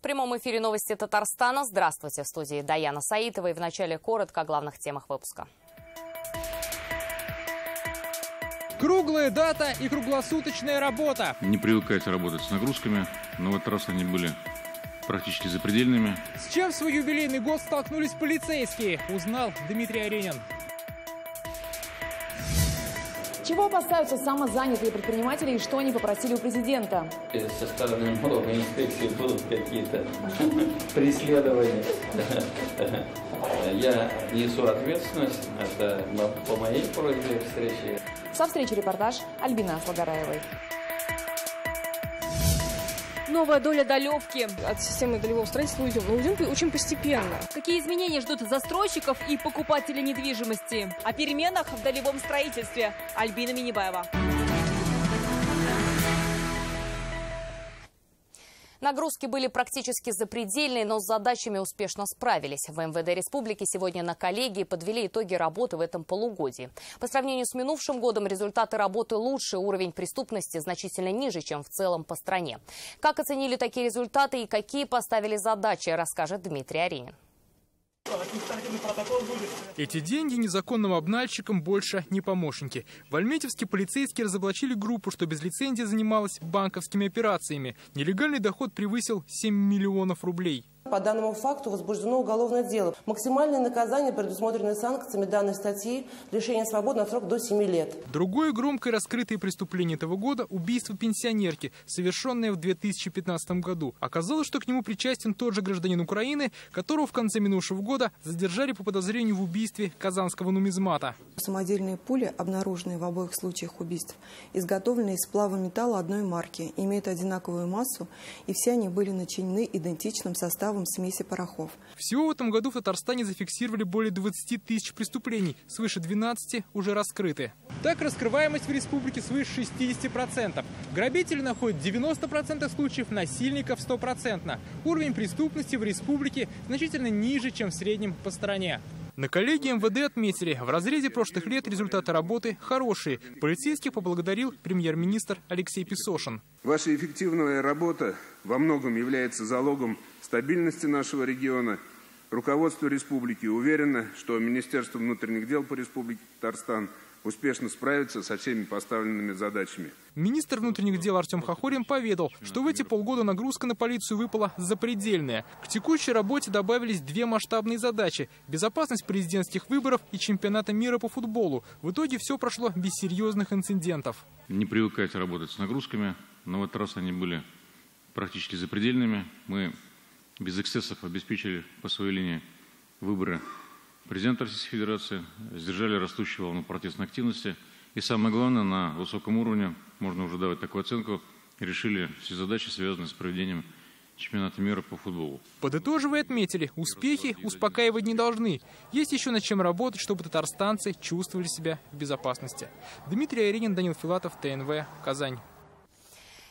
прямом эфире новости Татарстана. Здравствуйте, в студии Даяна Саитова. И вначале коротко о главных темах выпуска. Круглая дата и круглосуточная работа. Не привыкайте работать с нагрузками, но в этот раз они были практически запредельными. С чем в свой юбилейный год столкнулись полицейские, узнал Дмитрий Аренин. Чего опасаются самозанятые предприниматели и что они попросили у президента? Со стороны налоговой инспекции будут какие-то преследования. Я несу ответственность. Это по моей просьбе встречи. Со встречи репортаж Альбины Аслагараевой. Новая доля долевки. От системы долевого строительства уйдем. Но уйдем очень постепенно. Какие изменения ждут застройщиков и покупателей недвижимости? О переменах в долевом строительстве. Альбина Минибаева. Нагрузки были практически запредельные, но с задачами успешно справились. В МВД Республики сегодня на коллегии подвели итоги работы в этом полугодии. По сравнению с минувшим годом результаты работы лучше, уровень преступности значительно ниже, чем в целом по стране. Как оценили такие результаты и какие поставили задачи, расскажет Дмитрий Аренин. Эти деньги незаконным обнальщикам больше не помощники. В Альметьевске полицейские разоблачили группу, что без лицензии занималась банковскими операциями. Нелегальный доход превысил 7 миллионов рублей. По данному факту возбуждено уголовное дело. Максимальное наказание, предусмотренное санкциями данной статьи, лишение свободы на срок до 7 лет. Другое громкое раскрытое преступление этого года – убийство пенсионерки, совершенное в 2015 году. Оказалось, что к нему причастен тот же гражданин Украины, которого в конце минувшего года задержали по подозрению в убийстве казанского нумизмата. Самодельные пули, обнаруженные в обоих случаях убийств, изготовлены из сплава металла одной марки, имеют одинаковую массу, и все они были начинены идентичным составом смеси порохов. Всего в этом году в Татарстане зафиксировали более 20 тысяч преступлений, свыше 12 уже раскрыты. Так, раскрываемость в республике свыше 60%. Грабители находят 90% случаев, насильников 100%. Уровень преступности в республике значительно ниже, чем в среднем по стране. На коллегии МВД отметили, в разрезе прошлых лет результаты работы хорошие. Полицейских поблагодарил премьер-министр Алексей Песошин. Ваша эффективная работа во многом является залогом стабильности нашего региона. Руководство республики уверено, что Министерство внутренних дел по Республике Татарстан успешно справится со всеми поставленными задачами. Министр внутренних дел Артем Хохорин поведал, что в эти полгода нагрузка на полицию выпала запредельная. К текущей работе добавились две масштабные задачи – безопасность президентских выборов и чемпионата мира по футболу. В итоге все прошло без серьезных инцидентов. Не привыкайте работать с нагрузками, но в этот раз они были практически запредельными. Мы без эксцессов обеспечили по своей линии выборы президента Российской Федерации, сдержали растущую волну протестной активности. И самое главное, на высоком уровне, можно уже давать такую оценку, решили все задачи, связанные с проведением чемпионата мира по футболу. Подытоживая, отметили, успехи успокаивать не должны. Есть еще над чем работать, чтобы татарстанцы чувствовали себя в безопасности. Дмитрий Аренин, Данил Филатов, ТНВ, Казань.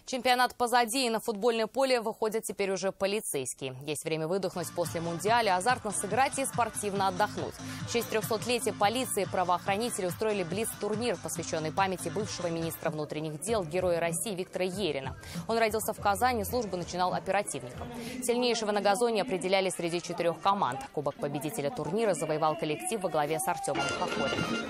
Чемпионат позади, и на футбольное поле выходят теперь уже полицейские. Есть время выдохнуть после Мундиаля, азартно сыграть и спортивно отдохнуть. В честь 300-летия полиции правоохранители устроили блиц-турнир, посвященный памяти бывшего министра внутренних дел, героя России Виктора Ерина. Он родился в Казани, службу начинал оперативником. Сильнейшего на газоне определяли среди 4 команд. Кубок победителя турнира завоевал коллектив во главе с Артемом Хохориным.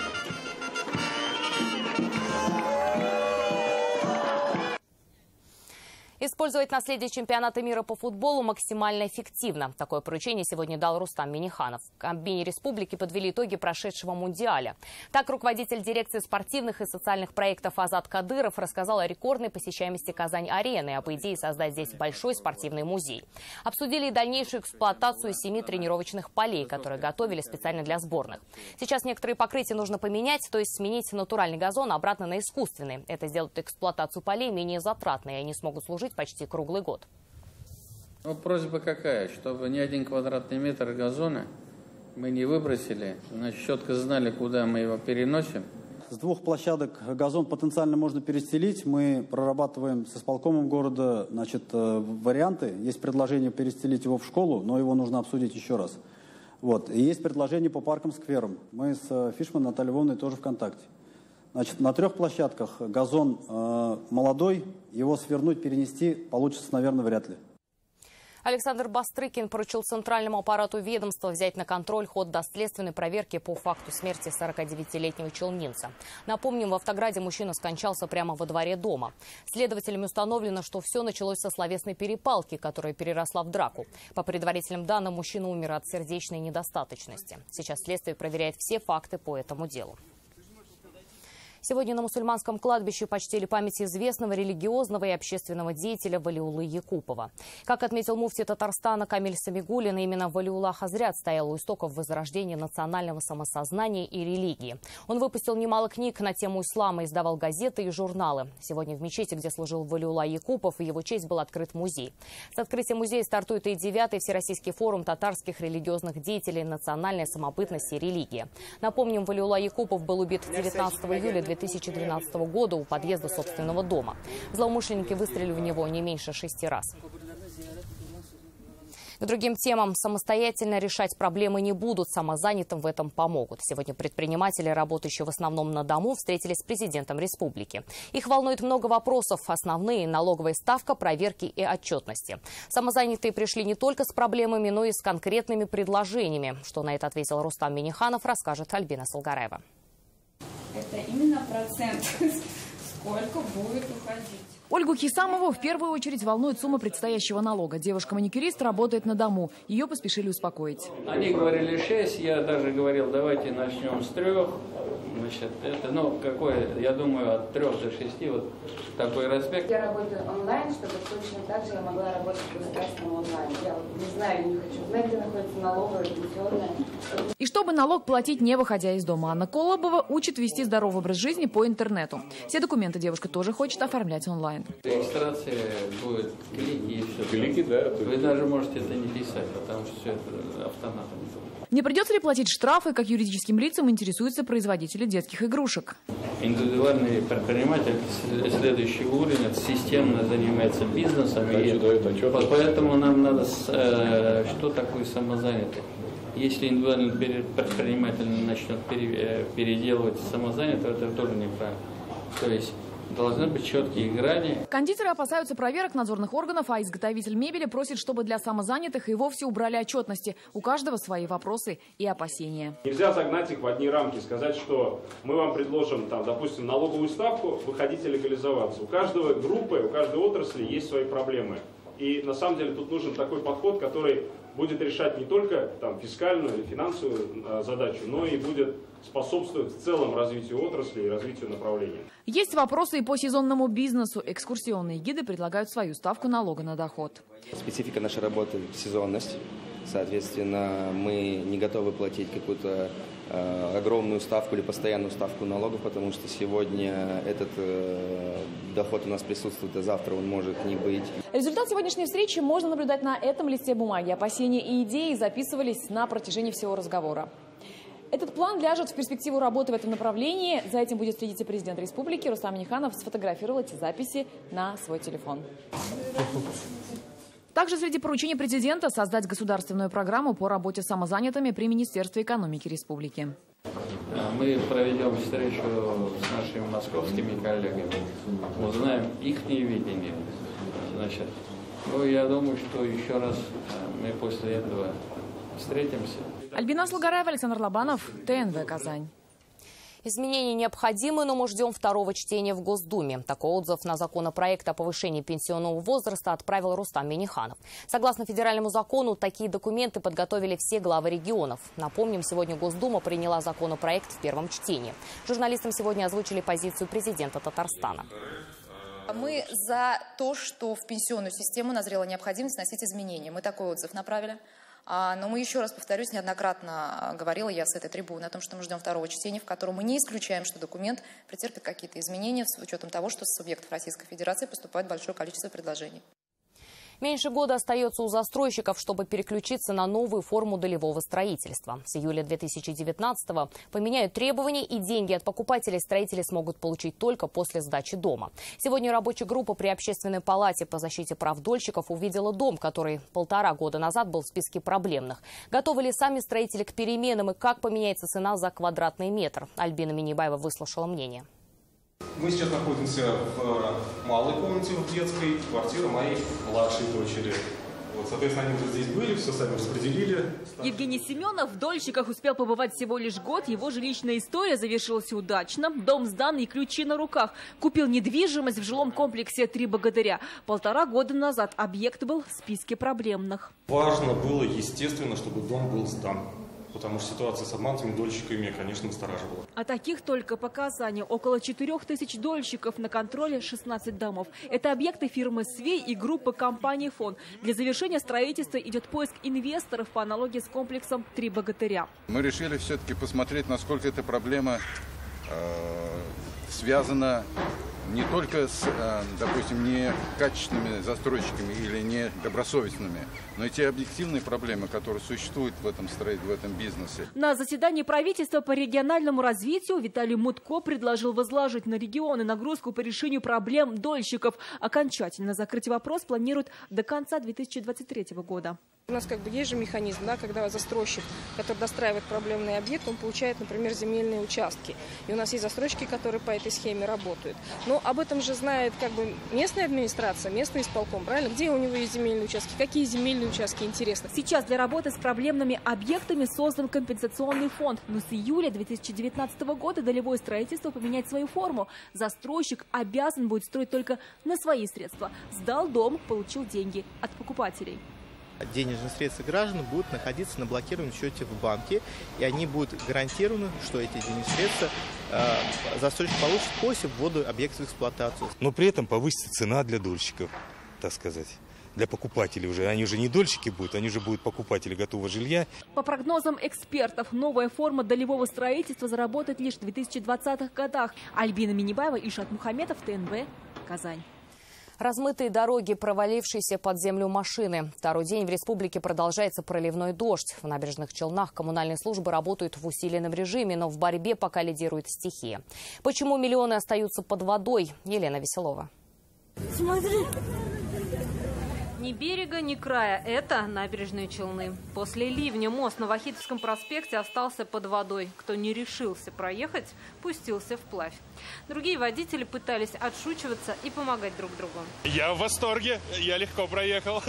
Использовать наследие чемпионата мира по футболу максимально эффективно. Такое поручение сегодня дал Рустам Минниханов. В Кабмине республики подвели итоги прошедшего Мундиаля. Так, руководитель дирекции спортивных и социальных проектов Азат Кадыров рассказал о рекордной посещаемости Казань-арены и об идее создать здесь большой спортивный музей. Обсудили и дальнейшую эксплуатацию 7 тренировочных полей, которые готовили специально для сборных. Сейчас некоторые покрытия нужно поменять, то есть сменить натуральный газон обратно на искусственный. Это сделает эксплуатацию полей менее затратной, и они смогут служить почти круглый год. Просьба какая? Чтобы ни один квадратный метр газона мы не выбросили, значит, четко знали, куда мы его переносим. С 2 площадок газон потенциально можно перестелить. Мы прорабатываем с исполкомом города, варианты. Есть предложение перестелить его в школу, но его нужно обсудить еще раз. И есть предложение по паркам-скверам. Мы с Фишман Натальей Львовной тоже в контакте. На 3 площадках газон молодой, его свернуть, перенести получится, наверное, вряд ли. Александр Бастрыкин поручил центральному аппарату ведомства взять на контроль ход доследственной проверки по факту смерти 49-летнего челнинца. Напомним, в Автограде мужчина скончался прямо во дворе дома. Следователями установлено, что все началось со словесной перепалки, которая переросла в драку. По предварительным данным, мужчина умер от сердечной недостаточности. Сейчас следствие проверяет все факты по этому делу. Сегодня на мусульманском кладбище почтили память известного религиозного и общественного деятеля Валиуллы Якупова. Как отметил муфти Татарстана Камиль Самигуллин, именно Валиулла Хазрят стоял у истоков возрождения национального самосознания и религии. Он выпустил немало книг на тему ислама, издавал газеты и журналы. Сегодня в мечети, где служил Валиулла Якупов, в его честь был открыт музей. С открытия музея стартует и 9-й Всероссийский форум татарских религиозных деятелей «Национальная самобытность и религия». Напомним, Валиулла Якупов был убит 19 июля 2012 года у подъезда собственного дома. Злоумышленники выстрелили в него не меньше 6 раз. К другим темам. Самостоятельно решать проблемы не будут, самозанятым в этом помогут. Сегодня предприниматели, работающие в основном на дому, встретились с президентом республики. Их волнует много вопросов. Основные – налоговая ставка, проверки и отчетности. Самозанятые пришли не только с проблемами, но и с конкретными предложениями. Что на это ответил Рустам Минниханов, расскажет Альбина Салгараева. Это именно процент, сколько будет уходить. Ольгу Хисамову в первую очередь волнует сумма предстоящего налога. Девушка-маникюрист работает на дому. Ее поспешили успокоить. Они говорили 6, я даже говорил, давайте начнем с 3. Значит, это, какое, я думаю, от 3 до 6, вот такой распект. Я работаю онлайн, чтобы точно так же я могла работать государственным онлайн. Я не знаю, не хочу знать, где находится налоговая, пенсионная. И чтобы налог платить, не выходя из дома, Анна Колобова учит вести здоровый образ жизни по интернету. Все документы девушка тоже хочет оформлять онлайн. Регистрация будет клики и все. Клики, да. Вы даже можете это не писать, потому что все это автоматом. Не придется ли платить штрафы, как юридическим лицам интересуются производители детских игрушек? Индивидуальный предприниматель следующего уровня системно занимается бизнесом. Поэтому нам надо, что такое самозанятый. Если индивидуальный предприниматель начнет переделывать самозанятого, это тоже неправильно. То есть должны быть четкие грани. Кондитеры опасаются проверок надзорных органов, а изготовитель мебели просит, чтобы для самозанятых и вовсе убрали отчетности. У каждого свои вопросы и опасения. Нельзя загнать их в одни рамки, сказать, что мы вам предложим, допустим, налоговую ставку, вы хотите легализоваться. У каждой группы, у каждой отрасли есть свои проблемы. И на самом деле тут нужен такой подход, который будет решать не только фискальную или финансовую задачу, но и будет способствовать в целом развитию отрасли и развитию направления. Есть вопросы и по сезонному бизнесу. Экскурсионные гиды предлагают свою ставку налога на доход. Специфика нашей работы – сезонность. Соответственно, мы не готовы платить какую-то огромную ставку или постоянную ставку налогов, потому что сегодня этот доход у нас присутствует, а завтра он может не быть. Результат сегодняшней встречи можно наблюдать на этом листе бумаги. Опасения и идеи записывались на протяжении всего разговора. Этот план ляжет в перспективу работы в этом направлении. За этим будет следить и президент республики. Рустам Минниханов сфотографировал эти записи на свой телефон. Также среди поручений президента создать государственную программу по работе с самозанятыми при Министерстве экономики республики. Мы проведем встречу с нашими московскими коллегами, узнаем их видение. Значит, я думаю, что еще раз мы после этого встретимся. Альбина Салгараева, Александр Лобанов, ТНВ «Казань». Изменения необходимы, но мы ждем второго чтения в Госдуме. Такой отзыв на законопроект о повышении пенсионного возраста отправил Рустам Минниханов. Согласно федеральному закону, такие документы подготовили все главы регионов. Напомним, сегодня Госдума приняла законопроект в первом чтении. Журналистам сегодня озвучили позицию президента Татарстана. Мы за то, что в пенсионную систему назрела необходимость вносить изменения. Мы такой отзыв направили. Но мы, еще раз повторюсь, неоднократно говорила я с этой трибуны о том, что мы ждем второго чтения, в котором мы не исключаем, что документ претерпит какие-то изменения с учетом того, что с субъектов Российской Федерации поступает большое количество предложений. Меньше года остается у застройщиков, чтобы переключиться на новую форму долевого строительства. С июля 2019-го поменяют требования, и деньги от покупателей строители смогут получить только после сдачи дома. Сегодня рабочая группа при Общественной палате по защите прав дольщиков увидела дом, который 1,5 года назад был в списке проблемных. Готовы ли сами строители к переменам и как поменяется цена за квадратный метр? Альбина Минибаева выслушала мнение. Мы сейчас находимся в малой комнате, в детской, квартире моей младшей дочери. Вот, соответственно, они уже здесь были, все сами распределили. Евгений Семенов в дольщиках успел побывать всего лишь год. Его жилищная история завершилась удачно. Дом сдан и ключи на руках. Купил недвижимость в жилом комплексе «Три богатыря». 1,5 года назад объект был в списке проблемных. Важно было, естественно, чтобы дом был сдан. Потому что ситуация с обманутыми дольщиками, конечно, настораживала. А таких только показаний. Около 4000 дольщиков, на контроле 16 домов. Это объекты фирмы «Свей» и группы компании «Фон». Для завершения строительства идет поиск инвесторов по аналогии с комплексом «Три богатыря». Мы решили все-таки посмотреть, насколько эта проблема связана не только с, допустим, не качественными застройщиками или не добросовестными, но и те объективные проблемы, которые существуют в этом бизнесе. На заседании правительства по региональному развитию Виталий Мутко предложил возложить на регионы нагрузку по решению проблем дольщиков. Окончательно закрыть вопрос планируют до конца 2023 года. У нас есть же механизм, да, когда застройщик, который достраивает проблемный объект, он получает, например, земельные участки. И у нас есть застройщики, которые по этой схеме работают. Но об этом же знает местная администрация, местный исполком, правильно? Где у него есть земельные участки, какие земельные участки интересны. Сейчас для работы с проблемными объектами создан компенсационный фонд. Но с июля 2019 года долевое строительство поменяет свою форму. Застройщик обязан будет строить только на свои средства. Сдал дом, получил деньги от покупателей. Денежные средства граждан будут находиться на блокированном счете в банке, и они будут гарантированы, что эти денежные средства застройщик получит после ввода объекта в эксплуатацию. Но при этом повысится цена для дольщиков, так сказать. Для покупателей уже. Они уже не дольщики будут, они уже будут покупатели готового жилья. По прогнозам экспертов, новая форма долевого строительства заработает лишь в 2020-х годах. Альбина Минибаева, Ишат Мухаметов, ТНВ, Казань. Размытые дороги, провалившиеся под землю машины. Второй день в республике продолжается проливной дождь. В Набережных Челнах коммунальные службы работают в усиленном режиме, но в борьбе пока лидирует стихия. Почему миллионы остаются под водой? Елена Веселова. Смотри. Ни берега, ни края. Это Набережные Челны. После ливня мост на Вахитовском проспекте остался под водой. Кто не решился проехать, пустился вплавь. Другие водители пытались отшучиваться и помогать друг другу. Я в восторге. Я легко проехал.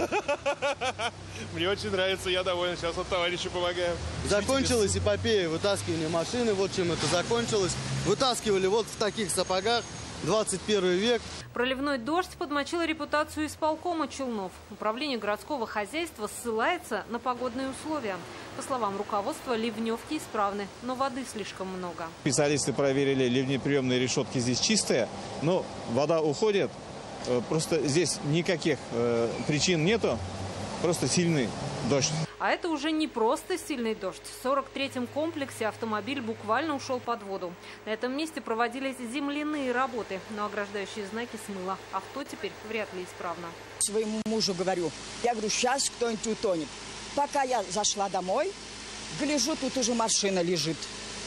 Мне очень нравится. Я доволен. Сейчас вот товарищу помогаем. Закончилась эпопея вытаскивания машины. Вот чем это закончилось. Вытаскивали вот в таких сапогах. 21 век. Проливной дождь подмочил репутацию исполкома Челнов. Управление городского хозяйства ссылается на погодные условия. По словам руководства, ливневки исправны, но воды слишком много. Специалисты проверили, ливнеприемные решетки здесь чистые, но вода уходит. Просто здесь никаких причин нету, просто сильный дождь. А это уже не просто сильный дождь. В 43-м комплексе автомобиль буквально ушел под воду. На этом месте проводились земляные работы, но ограждающие знаки смыло. Авто теперь вряд ли исправно. Своему мужу говорю, сейчас кто-нибудь утонет. Пока я зашла домой, гляжу, тут уже машина лежит.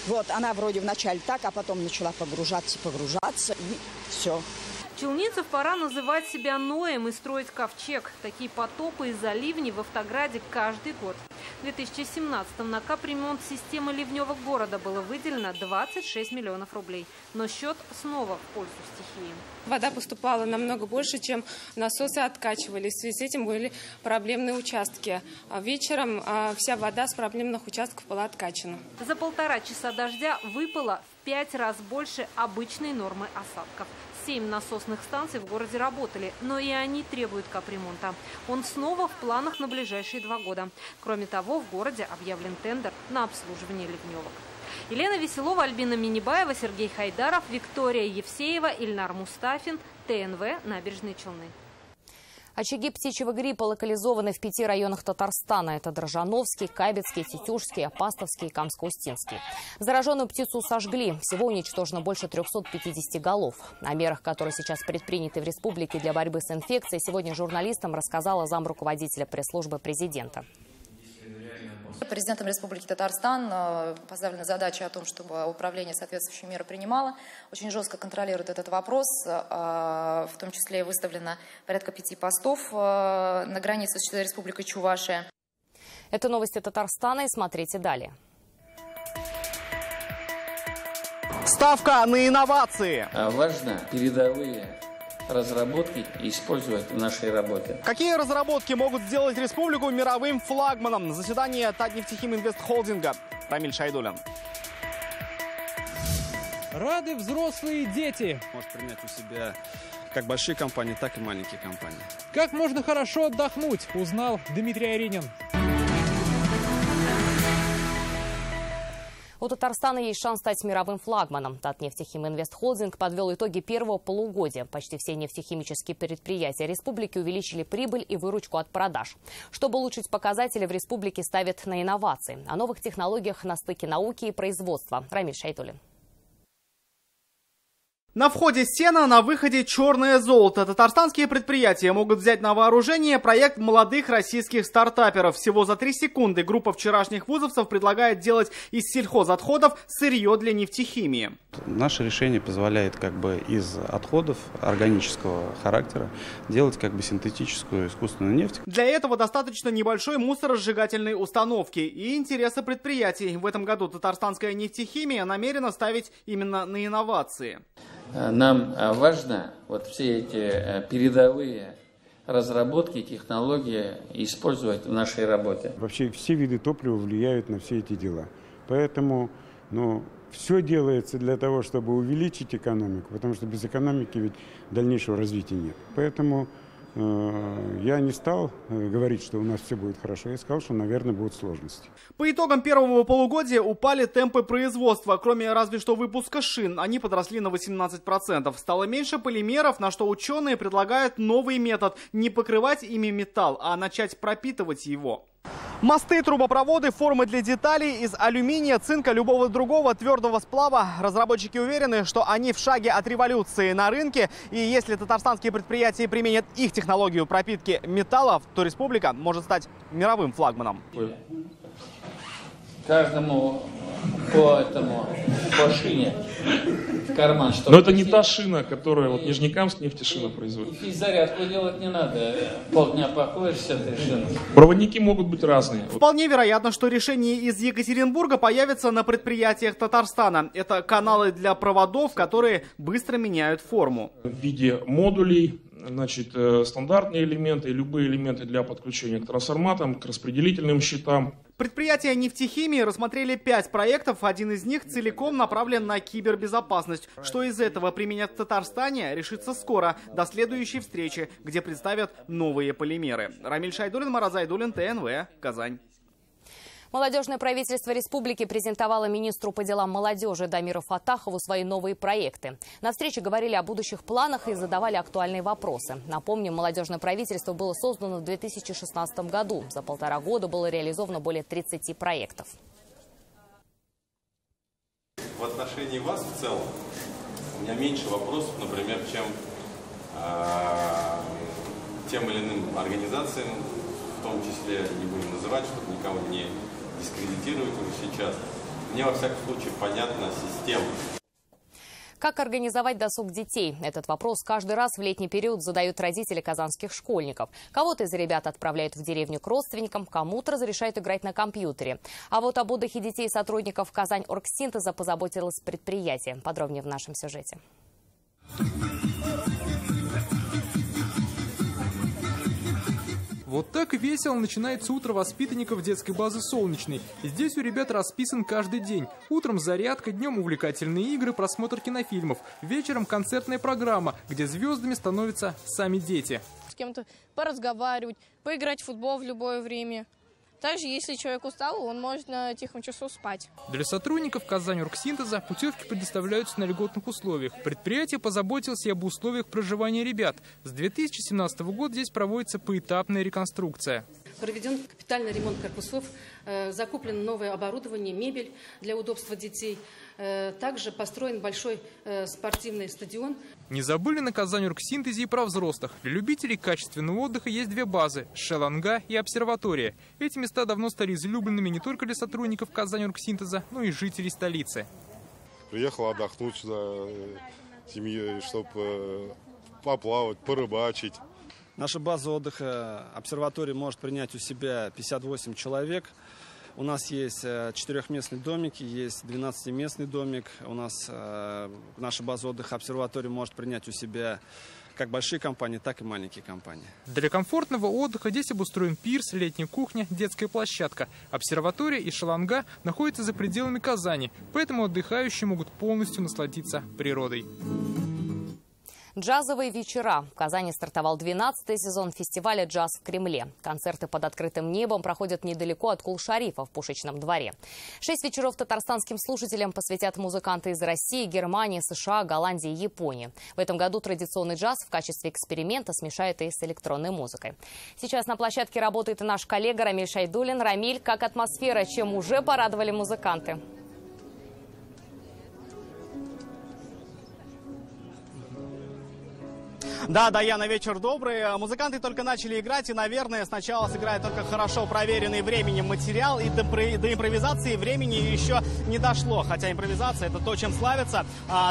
Вот, она вроде вначале так, а потом начала погружаться, и все. Челнинцев пора называть себя Ноем и строить ковчег. Такие потопы из-за ливней в Автограде каждый год. В 2017-м на капремонт системы ливневок города было выделено 26 миллионов рублей. Но счет снова в пользу стихии. Вода поступала намного больше, чем насосы откачивались. В связи с этим были проблемные участки. Вечером вся вода с проблемных участков была откачана. За 1,5 часа дождя выпало в 5 раз больше обычной нормы осадков. 7 насосных станций в городе работали, но и они требуют капремонта. Он снова в планах на ближайшие 2 года. Кроме того, в городе объявлен тендер на обслуживание ливневок. Елена Веселова, Альбина Минибаева, Сергей Хайдаров, Виктория Евсеева, Ильнар Мустафин, ТНВ, Набережные Челны. Очаги птичьего гриппа локализованы в 5 районах Татарстана. Это Дрожжановский, Кабецкий, Тетюшский, Апастовский и Камско-Устинский. Зараженную птицу сожгли. Всего уничтожено больше 350 голов. О мерах, которые сейчас предприняты в республике для борьбы с инфекцией, сегодня журналистам рассказала замруководителя пресс-службы президента. Президентом Республики Татарстан поставлена задача о том, чтобы управление соответствующие меры принимало. Очень жестко контролирует этот вопрос. В том числе выставлено порядка 5 постов на границе с Республикой Чувашия. Это новости Татарстана, и смотрите далее. Ставка на инновации. Важно передовые разработки и использовать в нашей работе. Какие разработки могут сделать республику мировым флагманом? На заседании Татнефтехим Инвест Холдинга. Рамиль Шайдулин. Рады взрослые и дети. Может принять у себя как большие компании, так и маленькие компании. Как можно хорошо отдохнуть, узнал Дмитрий Аринин. У Татарстана есть шанс стать мировым флагманом. Татнефтехим Инвест Холдинг подвел итоги первого полугодия. Почти все нефтехимические предприятия республики увеличили прибыль и выручку от продаж. Чтобы улучшить показатели, в республике ставят на инновации. О новых технологиях на стыке науки и производства. Рамиль Шайдулин. На входе сено, на выходе черное золото. Татарстанские предприятия могут взять на вооружение проект молодых российских стартаперов. Всего за 3 секунды группа вчерашних вузовцев предлагает делать из сельхозотходов сырье для нефтехимии. Наше решение позволяет из отходов органического характера делать синтетическую искусственную нефть. Для этого достаточно небольшой мусоросжигательной установки и интересы предприятий. В этом году татарстанская нефтехимия намерена ставить именно на инновации. Нам важно все эти передовые разработки, технологии использовать в нашей работе. Вообще все виды топлива влияют на все эти дела. Поэтому все делается для того, чтобы увеличить экономику, потому что без экономики ведь дальнейшего развития нет. Поэтому я не стал говорить, что у нас все будет хорошо. Я сказал, что, наверное, будут сложности. По итогам первого полугодия упали темпы производства. Кроме разве что выпуска шин, они подросли на 18%. Стало меньше полимеров, на что ученые предлагают новый метод. Не покрывать ими металл, а начать пропитывать его. Мосты, трубопроводы, формы для деталей из алюминия, цинка, любого другого твердого сплава. Разработчики уверены, что они в шаге от революции на рынке. И если татарстанские предприятия применят их технологию пропитки металлов, то республика может стать мировым флагманом. Каждому по шине в карман. Но это не та шина, которая Нижнекамск нефтешина производит. И зарядку делать не надо. Полдня походишь с этой шиной. Проводники могут быть разные. Вполне вероятно, что решение из Екатеринбурга появится на предприятиях Татарстана. Это каналы для проводов, которые быстро меняют форму. В виде модулей, стандартные элементы и любые элементы для подключения к трансформаторам, к распределительным щитам. Предприятия нефтехимии рассмотрели 5 проектов. Один из них целиком направлен на кибербезопасность. Что из этого применят в Татарстане, решится скоро, до следующей встречи, где представят новые полимеры. Рамиль Шайдулин, Марат Зайдулин, ТНВ, Казань. Молодежное правительство республики презентовало министру по делам молодежи Дамиру Фаттахову свои новые проекты. На встрече говорили о будущих планах и задавали актуальные вопросы. Напомню, молодежное правительство было создано в 2016 году. За 1,5 года было реализовано более 30 проектов. В отношении вас в целом у меня меньше вопросов, например, чем тем или иным организациям, в том числе не будем называть, чтобы никого не дискредитировать уже сейчас. Мне, во всяком случае, понятна система. Как организовать досуг детей? Этот вопрос каждый раз в летний период задают родители казанских школьников. Кого-то из ребят отправляют в деревню к родственникам, кому-то разрешают играть на компьютере. А вот об отдыхе детей сотрудников Казань-Оргсинтеза позаботилось предприятие. Подробнее в нашем сюжете. Вот так весело начинается утро воспитанников детской базы «Солнечный». Здесь у ребят расписан каждый день. Утром зарядка, днем увлекательные игры, просмотр кинофильмов. Вечером концертная программа, где звездами становятся сами дети. С кем-то поразговаривать, поиграть в футбол в любое время. Также, если человек устал, он может на тихом часу спать. Для сотрудников Казань-Оргсинтеза путевки предоставляются на льготных условиях. Предприятие позаботилось и об условиях проживания ребят. С 2017 года здесь проводится поэтапная реконструкция. Проведен капитальный ремонт корпусов, закуплено новое оборудование, мебель для удобства детей. Также построен большой спортивный стадион. Не забыли на Казань-Оргсинтезе и про взрослых. Для любителей качественного отдыха есть 2 базы – Шеланга и обсерватория. Эти места давно стали излюбленными не только для сотрудников Казань-Оргсинтеза, но и жителей столицы. Приехал отдохнуть сюда семьей, чтобы поплавать, порыбачить. Наша база отдыха обсерватории может принять у себя 58 человек. У нас есть 4-местный домик, есть 12-местный домик. У нас наша база отдыха обсерватории может принять у себя как большие компании, так и маленькие компании. Для комфортного отдыха здесь обустроен пирс, летняя кухня, детская площадка. Обсерватория и шаланга находятся за пределами Казани, поэтому отдыхающие могут полностью насладиться природой. Джазовые вечера. В Казани стартовал 12-й сезон фестиваля «Джаз в Кремле». Концерты под открытым небом проходят недалеко от Кул-Шарифа в Пушечном дворе. 6 вечеров татарстанским слушателям посвятят музыканты из России, Германии, США, Голландии и Японии. В этом году традиционный джаз в качестве эксперимента смешают и с электронной музыкой. Сейчас на площадке работает и наш коллега Рамиль Шайдулин. Рамиль, как атмосфера, чем уже порадовали музыканты? Да, Даяна, вечер добрый. Музыканты только начали играть, и, наверное, сначала сыграет только хорошо проверенный временем материал, и до импровизации времени еще не дошло. Хотя импровизация — это то, чем славится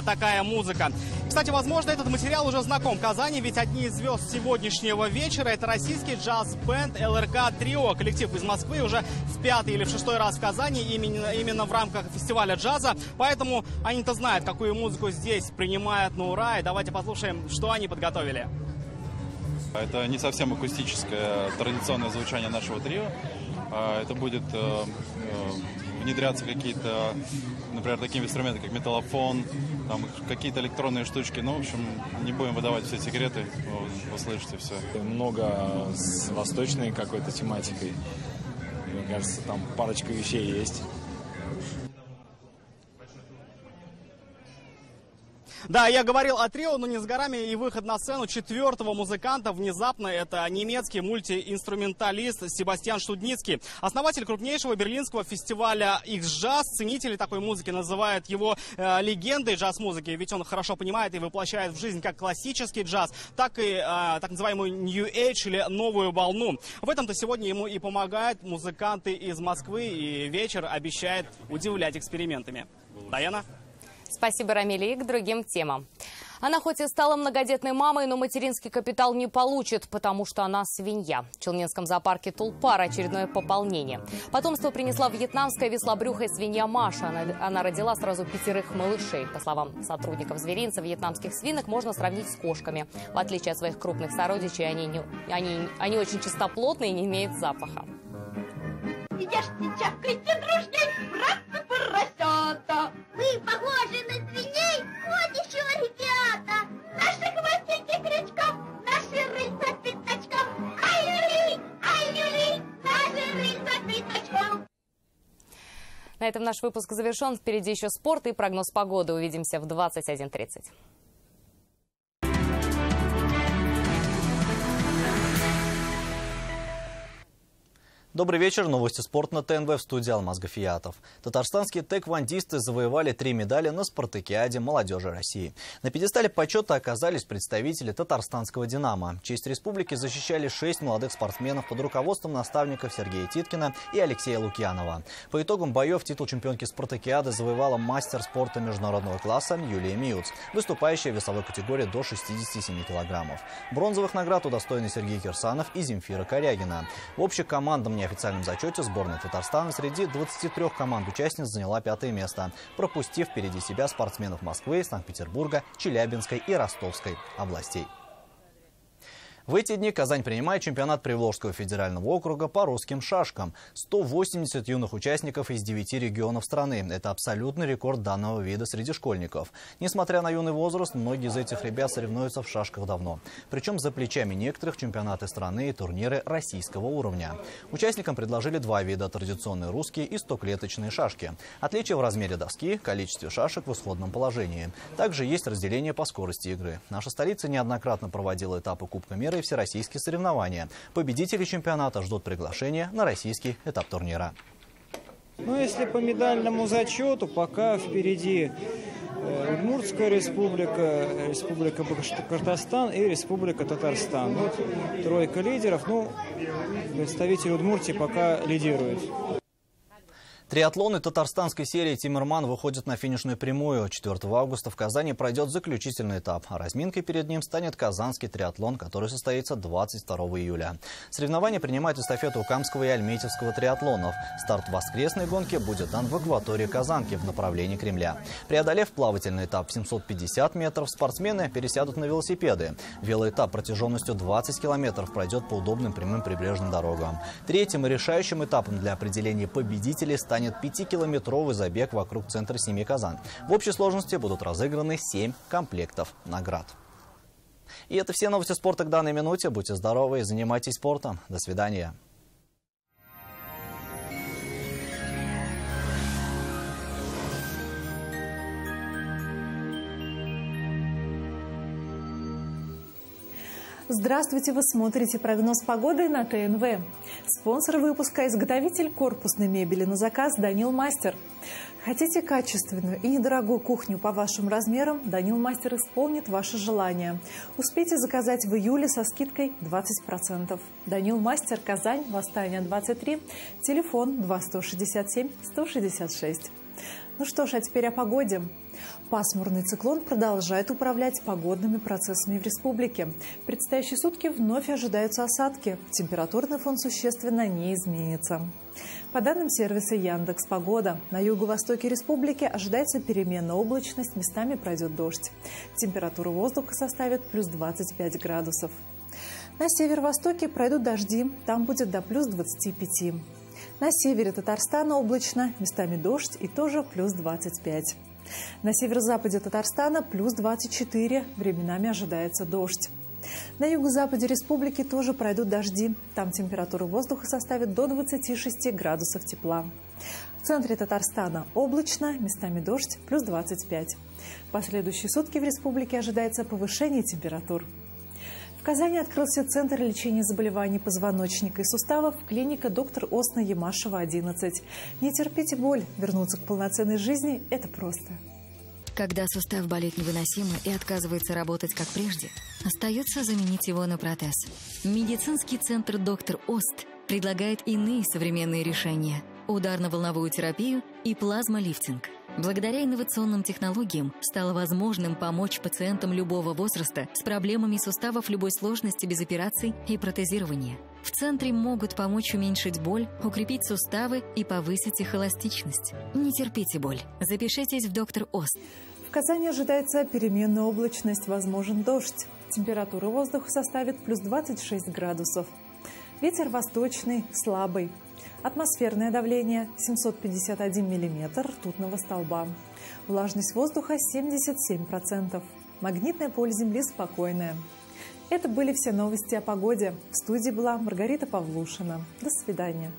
такая музыка. Кстати, возможно, этот материал уже знаком Казани, ведь одни из звезд сегодняшнего вечера — это российский джаз-бенд ЛРК Трио. Коллектив из Москвы уже в 5-й или в 6-й раз в Казани, именно в рамках фестиваля джаза. Поэтому они-то знают, какую музыку здесь принимают на ура. И давайте послушаем, что они подготовили. Это не совсем акустическое традиционное звучание нашего трио. Это будет внедряться какие-то, например, такие инструменты, как металлофон, там какие-то электронные штучки. Ну, в общем, не будем выдавать все секреты, вы слышите все. Много с восточной какой-то тематикой. Мне кажется, там парочка вещей есть. Да, я говорил о трио, но не с горами и выход на сцену 4-го музыканта внезапно. Это немецкий мультиинструменталист Себастьян Штудницкий. Основатель крупнейшего берлинского фестиваля X-Jazz. Ценители такой музыки называют его легендой джаз-музыки. Ведь он хорошо понимает и воплощает в жизнь как классический джаз, так и так называемую New Age или новую волну. В этом-то сегодня ему и помогают музыканты из Москвы. И вечер обещает удивлять экспериментами. Даяна? Спасибо, Рамиль. И к другим темам. Она хоть и стала многодетной мамой, но материнский капитал не получит, потому что она свинья. В Челнинском зоопарке Тулпар очередное пополнение. Потомство принесла вьетнамская веслобрюхая свинья Маша. Она родила сразу 5 малышей. По словам сотрудников зверинца, вьетнамских свинок можно сравнить с кошками. В отличие от своих крупных сородичей, они очень чистоплотные и не имеют запаха. Ешьте, чавкайте дружней, братцы поросята. Вы похожи на свиней, вот еще ребята. Наши хвостики крючком, наши рыльца пятачком. Ай-люли, наши рыльца пятачком. На этом наш выпуск завершен. Впереди еще спорт и прогноз погоды. Увидимся в 21:30. Добрый вечер. Новости спорта на ТНВ, в студии Алмаз Гафиятов. Татарстанские тэквондисты завоевали 3 медали на спартакиаде молодежи России. На пьедестале почета оказались представители татарстанского «Динамо». Честь республики защищали 6 молодых спортсменов под руководством наставников Сергея Титкина и Алексея Лукьянова. По итогам боев титул чемпионки спартакиады завоевала мастер спорта международного класса Юлия Миуц, выступающая в весовой категории до 67 килограммов. Бронзовых наград удостоены Сергей Кирсанов и Земфира Корягина. В общекомандном неофициальном зачете сборная Татарстана среди 23 команд-участниц заняла 5-е место, пропустив впереди себя спортсменов Москвы, Санкт-Петербурга, Челябинской и Ростовской областей. В эти дни Казань принимает чемпионат Приволжского федерального округа по русским шашкам. 180 юных участников из 9 регионов страны. Это абсолютный рекорд данного вида среди школьников. Несмотря на юный возраст, многие из этих ребят соревнуются в шашках давно. Причем за плечами некоторых чемпионаты страны и турниры российского уровня. Участникам предложили 2 вида: традиционные русские и 100-клеточные шашки. Отличие в размере доски, количестве шашек в исходном положении. Также есть разделение по скорости игры. Наша столица неоднократно проводила этапы Кубка мира и всероссийские соревнования. Победители чемпионата ждут приглашения на российский этап турнира. Ну, если по медальному зачету, пока впереди Удмуртская республика, Республика Башкортостан и Республика Татарстан. Вот 3 лидеров. Ну, представитель Удмуртии пока лидирует. Триатлоны татарстанской серии «Тимирман» выходят на финишную прямую. 4 августа в Казани пройдет заключительный этап. А разминкой перед ним станет казанский триатлон, который состоится 22 июля. Соревнования принимают эстафету Камского и Альметьевского триатлонов. Старт воскресной гонки будет дан в акватории Казанки в направлении Кремля. Преодолев плавательный этап в 750 метров, спортсмены пересядут на велосипеды. Велоэтап протяженностью 20 километров пройдет по удобным прямым прибрежным дорогам. Третьим и решающим этапом для определения победителей станет 5-километровый забег вокруг центра семьи Казань. В общей сложности будут разыграны 7 комплектов наград. И это все новости спорта к данной минуте. Будьте здоровы и занимайтесь спортом. До свидания. Здравствуйте, вы смотрите прогноз погоды на ТНВ. Спонсор выпуска – изготовитель корпусной мебели на заказ «Данил Мастер». Хотите качественную и недорогую кухню по вашим размерам? «Данил Мастер» исполнит ваше желание. Успейте заказать в июле со скидкой 20%. «Данил Мастер», Казань, Восстание 23, телефон 2-167-166. Ну что ж, а теперь о погоде. Пасмурный циклон продолжает управлять погодными процессами в республике. В предстоящие сутки вновь ожидаются осадки. Температурный фон существенно не изменится. По данным сервиса Яндекс.Погода, на юго-востоке республики ожидается переменная облачность, местами пройдет дождь. Температура воздуха составит плюс 25 градусов. На северо-востоке пройдут дожди, там будет до плюс 25. На севере Татарстана облачно, местами дождь и тоже плюс 25. На северо-западе Татарстана плюс 24, временами ожидается дождь. На юго-западе республики тоже пройдут дожди, там температура воздуха составит до 26 градусов тепла. В центре Татарстана облачно, местами дождь, плюс 25. В последующие сутки в республике ожидается повышение температур. В Казани открылся Центр лечения заболеваний позвоночника и суставов, клиника «Доктор Осна» Ямашева, 11. Не терпите боль, вернуться к полноценной жизни – это просто. Когда сустав болит невыносимо и отказывается работать как прежде, остается заменить его на протез. Медицинский центр «Доктор Ост» предлагает иные современные решения – ударно-волновую терапию и плазмолифтинг. Благодаря инновационным технологиям стало возможным помочь пациентам любого возраста с проблемами суставов любой сложности без операций и протезирования. В центре могут помочь уменьшить боль, укрепить суставы и повысить их эластичность. Не терпите боль. Запишитесь в «Доктор Ост». В Казани ожидается переменная облачность, возможен дождь. Температура воздуха составит плюс 26 градусов. Ветер восточный, слабый. Атмосферное давление 751 миллиметр ртутного столба. Влажность воздуха 77%. Магнитное поле Земли спокойное. Это были все новости о погоде. В студии была Маргарита Павлушина. До свидания.